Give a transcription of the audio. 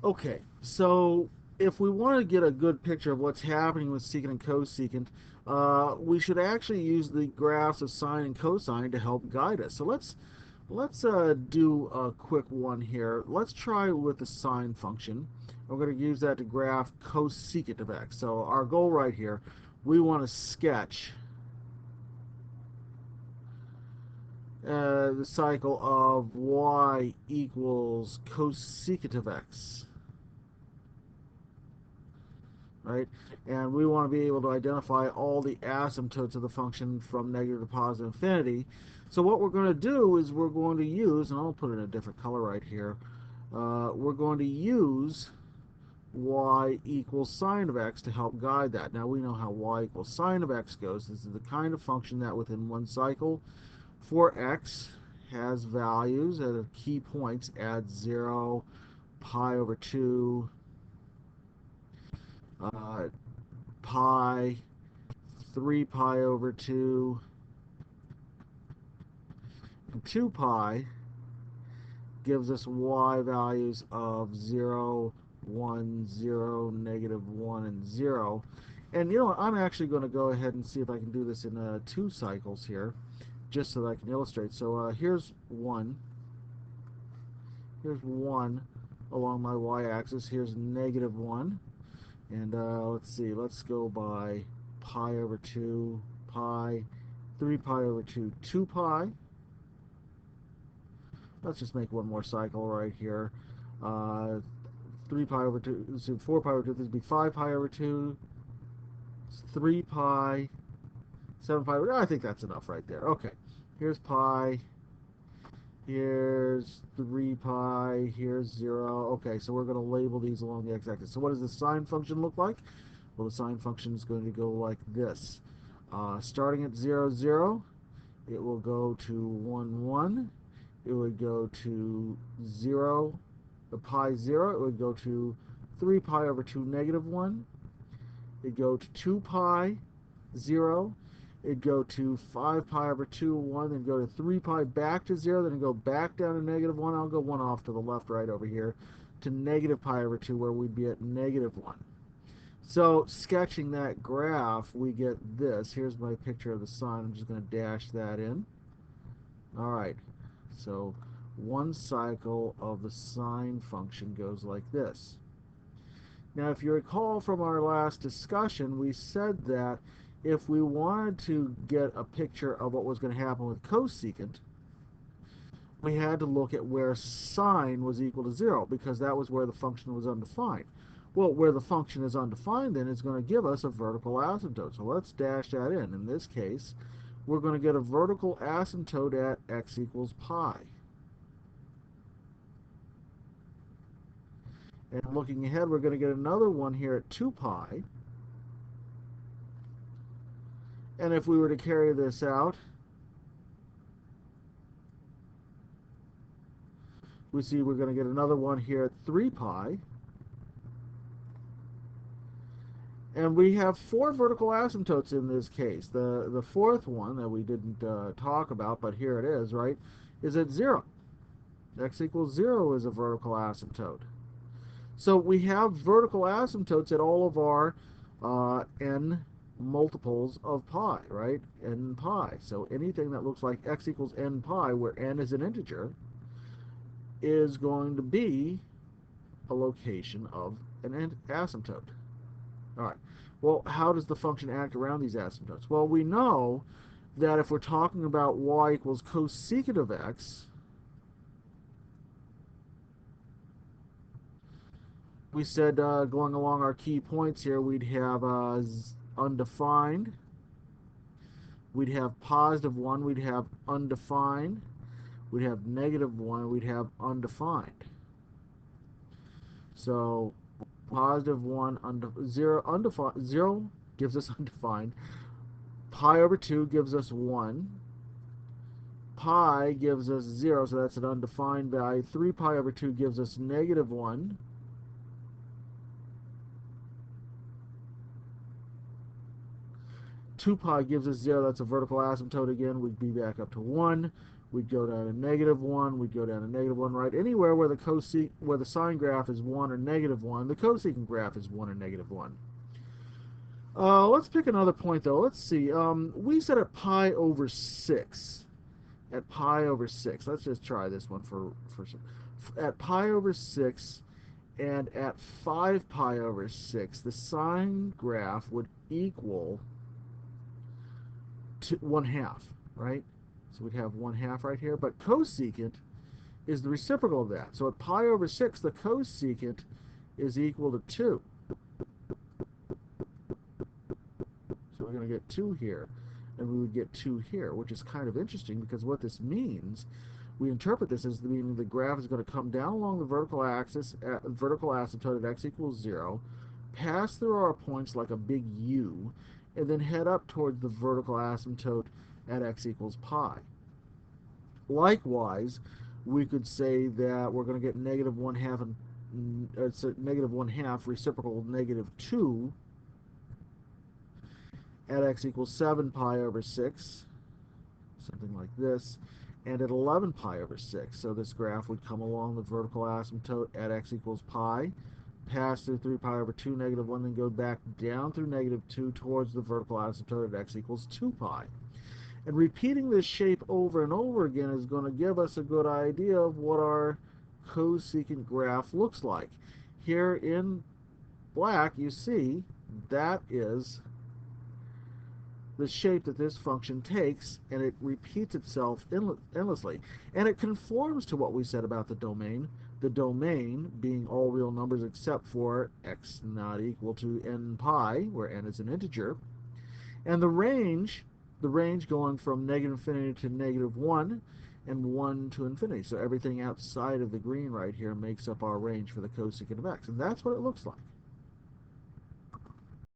Okay, so if we want to get a good picture of what's happening with secant and cosecant, we should actually use the graphs of sine and cosine to help guide us. So let's do a quick one here. Let's try with the sine function. We're going to use that to graph cosecant of x. So our goal right here, we want to sketch the cycle of y equals cosecant of x, right? And we want to be able to identify all the asymptotes of the function from negative to positive infinity. So what we're going to do is we're going to use, and I'll put it in a different color right here, we're going to use y equals sine of x to help guide that. Now we know how y equals sine of x goes. This is the kind of function that within one cycle for x has values at key points at 0, pi over 2, uh, pi, 3 pi over 2, and 2 pi gives us y values of 0, 1, 0, negative 1, and 0. And you know what, I'm actually going to go ahead and see if I can do this in 2 cycles here, just so that I can illustrate. So here's 1. Here's 1 along my y-axis. Here's negative 1. And let's see, let's go by pi over 2, pi, 3 pi over 2, 2 pi. Let's just make one more cycle right here. Uh, 3 pi over 2, so 4 pi over 2, this would be 5 pi over 2, 3 pi, 7 pi over 2. I think that's enough right there. Okay, here's pi, here's 3 pi, here's 0. Okay, so we're going to label these along the x-axis. So what does the sine function look like? Well, the sine function is going to go like this. Starting at 0, 0, it will go to 1, 1. It would go to 0, pi 0. It would go to 3 pi over 2, negative 1. It'd go to 2 pi 0. It'd go to 5 pi over 2, 1. Then go to 3 pi back to 0. Then it'd go back down to negative 1. I'll go 1 off to the left right over here to negative pi over 2, where we'd be at negative 1. So sketching that graph, we get this. Here's my picture of the sun. I'm just going to dash that in. All right. So one cycle of the sine function goes like this. Now, if you recall from our last discussion, we said that if we wanted to get a picture of what was going to happen with cosecant, we had to look at where sine was equal to 0, because that was where the function was undefined. Well, where the function is undefined, then, is going to give us a vertical asymptote. So let's dash that in. In this case, we're going to get a vertical asymptote at x equals pi. And looking ahead, we're going to get another one here at 2 pi. And if we were to carry this out, we see we're going to get another one here at 3 pi. And we have 4 vertical asymptotes in this case. The fourth one that we didn't talk about, but here it is, right, is at 0. X equals 0 is a vertical asymptote. So we have vertical asymptotes at all of our n multiples of pi, right? N pi. So anything that looks like x equals n pi, where n is an integer, is going to be a location of an asymptote. All right. Well, how does the function act around these asymptotes? Well, we know that if we're talking about y equals cosecant of x, we said going along our key points here, we'd have undefined, we'd have positive 1, we'd have undefined, we'd have negative 1, we'd have undefined. So positive 1, 0, undefined, 0 gives us undefined, pi over 2 gives us 1, pi gives us 0, so that's an undefined value, 3 pi over 2 gives us negative 1, 2 pi gives us 0, that's a vertical asymptote again, we'd be back up to 1. we'd go down to -1, we'd go down to -1, right? Anywhere where the sine graph is 1 or -1, the cosecant graph is 1 or -1. Let's pick another point, though. Let's see. We said at pi over 6. At pi over 6. Let's just try this one for some. At pi over 6 and at 5 pi over 6, the sine graph would equal to 1/2, right? So we'd have 1/2 right here. But cosecant is the reciprocal of that. So at pi over 6, the cosecant is equal to 2. So we're going to get 2 here, and we would get 2 here, which is kind of interesting because what this means, we interpret this as meaning the graph is going to come down along the vertical axis, vertical asymptote at x equals 0, pass through our points like a big U, and then head up towards the vertical asymptote at x equals pi. Likewise, we could say that we're going to get -1/2 and it's -1/2 reciprocal -2 at x equals 7 pi over 6, something like this, and at 11 pi over 6. So this graph would come along the vertical asymptote at x equals pi, pass through 3 pi over 2, -1, then go back down through -2 towards the vertical asymptote at x equals 2 pi. And repeating this shape over and over again is going to give us a good idea of what our cosecant graph looks like. Here in black, you see that is the shape that this function takes, and it repeats itself endlessly. And it conforms to what we said about the domain being all real numbers except for x not equal to n pi, where n is an integer, and the range going from -infinity to -1 and 1 to infinity. So everything outside of the green right here makes up our range for the cosecant of x, and that's what it looks like.